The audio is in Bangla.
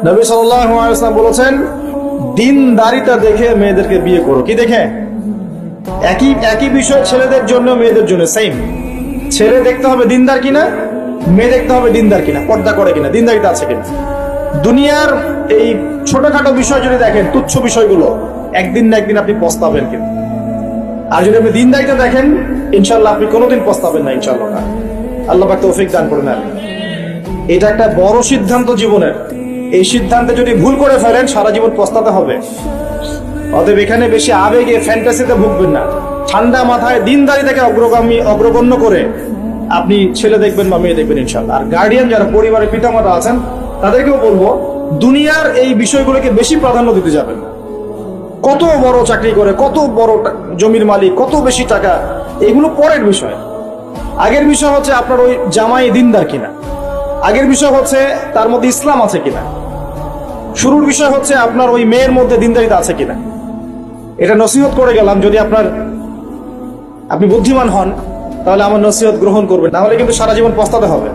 নবী সাল্লাল্লাহু আলাইহি ওয়াসাল্লাম বলেছেন, দিনদারিতা দেখে মেয়েদেরকে বিয়ে করো। কি দেখে? একই বিষয় ছেলেদের জন্য মেয়েদের জন্য সেম। ছেলে দেখতে হবে দিনদার কিনা, মেয়ে দেখতে হবে দিনদার কিনা, পর্দা করে কিনা, দিনদারিতা আছে কিনা। দুনিয়ার এই ছোটখাটো বিষয় যদি দেখেন, তুচ্ছ বিষয়গুলো, একদিন না একদিন আপনি পস্তাবেন কিনা। আর যদি আপনি দিনদারিতা দেখেন, ইনশাল্লাহ আপনি কোনোদিন পস্তাবেন না ইনশাল্লাহ। আল্লাহ পাক তৌফিক দান করেন। এটা একটা বড় সিদ্ধান্ত জীবনের। এই সিদ্ধান্তে যদি ভুল করে ফেলেন, সারা জীবন পস্তাতে হবে। অতএব এখানে বেশি আবেগে ফ্যান্টাসিতে ভুগবেন না। ঠান্ডা মাথায় দিনদারিতাকে অগ্রগণ্য করে আপনি ছেলে দেখবেন বা মেয়ে দেখবেন ইনশাল্লাহ। আর গার্ডিয়ান যারা পরিবারের পিতামাতা আছেন, তাদেরকেও বলবো, দুনিয়ার এই বিষয়গুলোকে বেশি প্রাধান্য দিতে যাবেন। কত বড় চাকরি করে, কত বড় জমির মালিক, কত বেশি টাকা, এগুলো পরের বিষয়। আগের বিষয় হচ্ছে আপনার ওই জামাই দিনদার কিনা, আগের বিষয় হচ্ছে তার মধ্যে ইসলাম আছে কিনা, শুরুর বিষয় হচ্ছে আপনার ওই মেয়ের মধ্যে দিনদারিতা আছে কিনা। এটা নসিহত করে গেলাম। যদি আপনি বুদ্ধিমান হন, তাহলে আমার নসিহত গ্রহণ করবেন, না হলে কিন্তু সারা জীবন পস্তাতে হবে।